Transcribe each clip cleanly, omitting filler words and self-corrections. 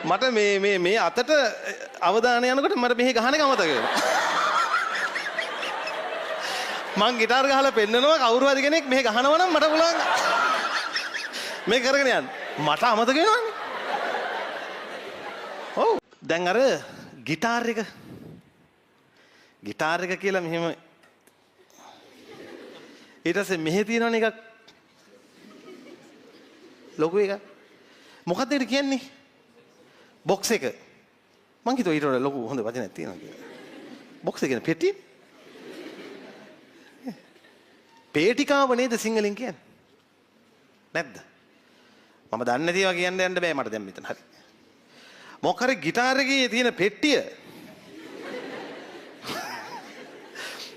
මට මේ අතට අවධානය යනකොට මට මෙහි ගහන එක අමතක වෙනවා. මං ගිටාර් ගහලා පෙන්නනවා කවුරු හරි කෙනෙක් මෙහි ගහනවා නම් මට පුළුවන් මේ කරගෙන යන්න. මට අමතක වෙනවනේ. ඔව්. දැන් අර ගිටාර් එක කියලා මෙහෙම ඊට පස්සේ මෙහෙ තියෙනවනේ එකක් ලොකු එකක්. මොකක්ද ඒකට කියන්නේ? බොක්ස් එක. මං හිතුවා ඊට වඩා ලොකු හොඳ වචනයක් තියෙනවා කියලා. බොක්ස් එක කියන්නේ පෙට්ටි. පේටිකාව නේද සිංහලෙන් කියන්නේ? නැද්ද? මම දන්නේ නැති ඒවා කියන්න යන්න බෑ මට දැන් මෙතන. හරි. මොකක් හරි ගිටාර් එකේ තියෙන පෙට්ටිය.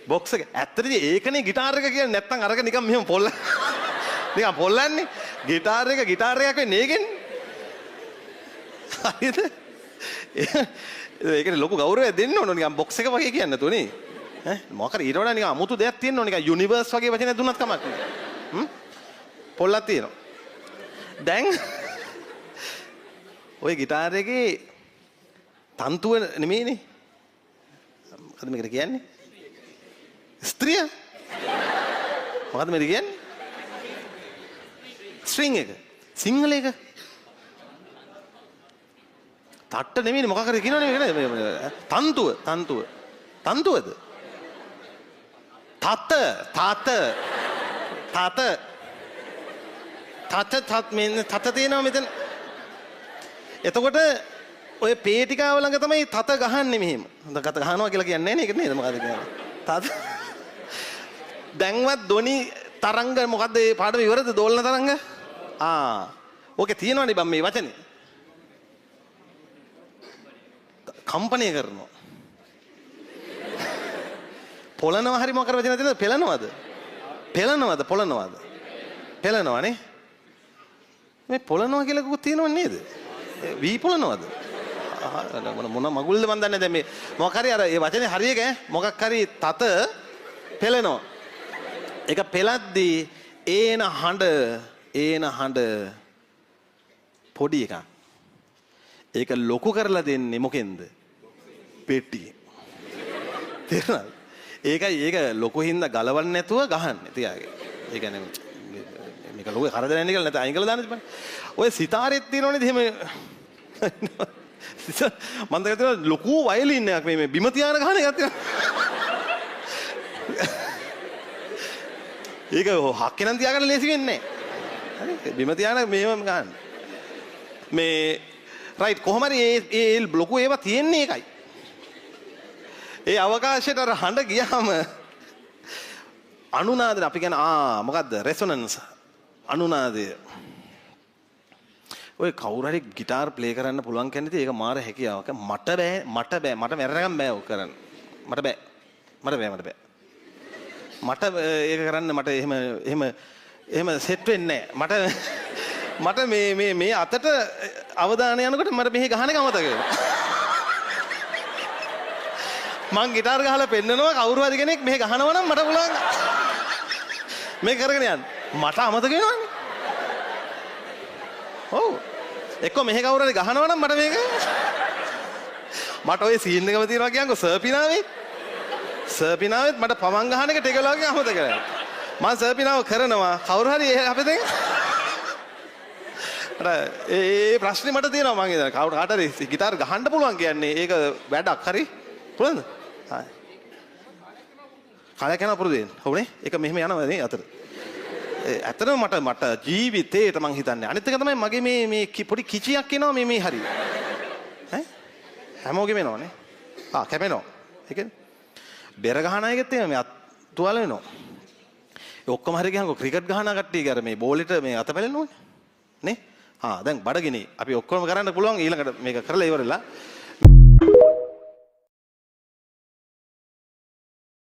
බොක්ස් එක. ඇත්තටම ඒකනේ ගිටාර් එක කියන්නේ නැත්තම් අරක නිකන් මෙහෙම නිකන් පොල්ලන්නේ. ගිටාර් එකක් වෙන්නේ ඒකෙන්නේ. හරිද? ඒකනේ ලොකු ගෞරවයක් දෙන්න ඕන නිකන් බොක්ස් එක වගේ කියන්නේ නැතුනේ. මොකක් හරි ඊට වඩා නිකන් අමුතු දෙයක් තියෙන්න ඕන නිකන් යුනිවර්ස් වගේ වචනයක් දුන්නත් කමක් නෑ. පොල්ලක් තියෙනවා. දැන් ඔය ගිටාර් එකේ තන්තුව නෙමෙයිනේ. මොකද මේකට කියන්නේ? ස්ත්‍රිය. මොකද මේකට කියන්නේ? ස්ට්‍රින්ග් එක. සිංහල එක. තට්ට නෙමෙයිනේ මොකක් හරි කියනවනේ මේක නේද? තන්තුවද? තත තියෙනවා මෙතන. එතකොට ඔය පේටිකාව ළඟ තමයි තත ගහන්නේ මෙහෙම. තත ගහනවා කියලා කියන්නේ නෑ නේද නේද මොකද කියන්නේ? තත දැන්වත් ධොනි තරංග මොකද්ද මේ පාඩම ඉවරද දෝලන තරංග? ඕකේ තියෙනවනේ බම් මේ වචනේ. කම්පණය කරනවා. පොළනවා හරි මොකක් කර වචන තියෙනවද? පෙළනවද? පෙළනවනේ. මේ පොළනවා කියලා කොහොමද තියෙනව නේද? වී පොළනවද? මොන මගුල්ද මන් දන්නේ දැන් මේ මොකක් හරි අර ඒ වචනේ හරියක මොකක් හරි තත පෙළනවා. ඒක පෙළද්දී ඒන හඬ පොඩි එකක්. ඒක ලොකු කරලා දෙන්නේ මොකෙන්ද? පෙට්ටියෙන්. තේරුණාද? ඒක ලොකු හින්දා ගලවන්න නැතුව ගහන්නේ තියාගෙන. ඒ කියන්නේ මේක ලොකු කරදරයක් නේ කියලා නැත්නම් අයින් කළා දාන්න ඉතින්. ඔය සිතාරෙත් තියෙනවනේ එහෙම. මම දැක්කේ ලොකු වයලින් එකක් මේ බිම තියාගෙන ගහන එකක් තියෙනවා. ඒක හක්කෙනම් තියාගන්න ලේසි වෙන්නේ නැහැ. හරි බිම තියාගෙන මෙහෙම ගන්න. මේ රයිට් කොහොම හරි ඒ ලොකු ඒවා තියෙන්නේ ඒකයි. ඒ අවකාශයට අර හඬ ගියාම අනුනාද අපි කියන මොකද්ද රෙසොනන්ස් අනුනාදය. ඔය කවුරු හරි ගිටාර් ප්ලේ කරන්න පුළුවන් කෙනෙක් ඒක මාර හැකියාවක්. මට මැරෙනකම් බෑ ඔක කරන්න. මට බෑ. මට ඒක කරන්න මට එහෙම සෙට් වෙන්නේ නැහැ. මට මේ අතට අවධානය යනකොට මට මෙහි ගහන එක අමතක වෙනවා. මං ගිටාර් ගහලා පෙන්නනවා කවුරු හරි කෙනෙක් මෙහි ගහනවා නම් මට පුළුවන් මේ කරගෙන යන්න. මට අමතක වෙනවනේ. ඔව්. එක්ක මෙහි කවුරු හරි ගහනවා නම් මට මේක මට ඔය සීන් එකම තියෙනවා කියන්කො සර්පිනාවෙත් මට පවන් ගහන එක ටෙකලාගේ අමතක කරලා. මම සර්පිනාව කරනවා කවුරු හරි අපේ දෙක ඒ ප්‍රශ්නේ මට තියෙනවා මං ඉතින් කාට හරි ගිටාර් ගහන්න පුළුවන් කියන්නේ ඒක වැඩක් හරි පුළුවන්ද? හරි. කාලයක් යනවා පුරුදු වෙන්න. හොනේ ඒක මෙහෙම යනවා නේ අතට. ඇත්තටම මට ජීවිතේට මං හිතන්නේ අනිත් එක තමයි මගේ මේ පොඩි කිචියක් එනවා මේ හරි. හැමෝගෙම එනවනේ. කැපෙනවා. ඒ කියන්නේ බෙර ගහන අයගෙත් එහෙම මේ තුවාල වෙනවා. ඒ ඔක්කොම හරි ගියන්කො ක්‍රිකට් ගහන කට්ටිය අර මේ බෝලෙට මේ අත පැලෙනවනේ. නේ? දැන් බඩගිනි අපි ඔක්කොම කරන්න පුළුවන් ඊළඟට මේක කරලා ඉවරලා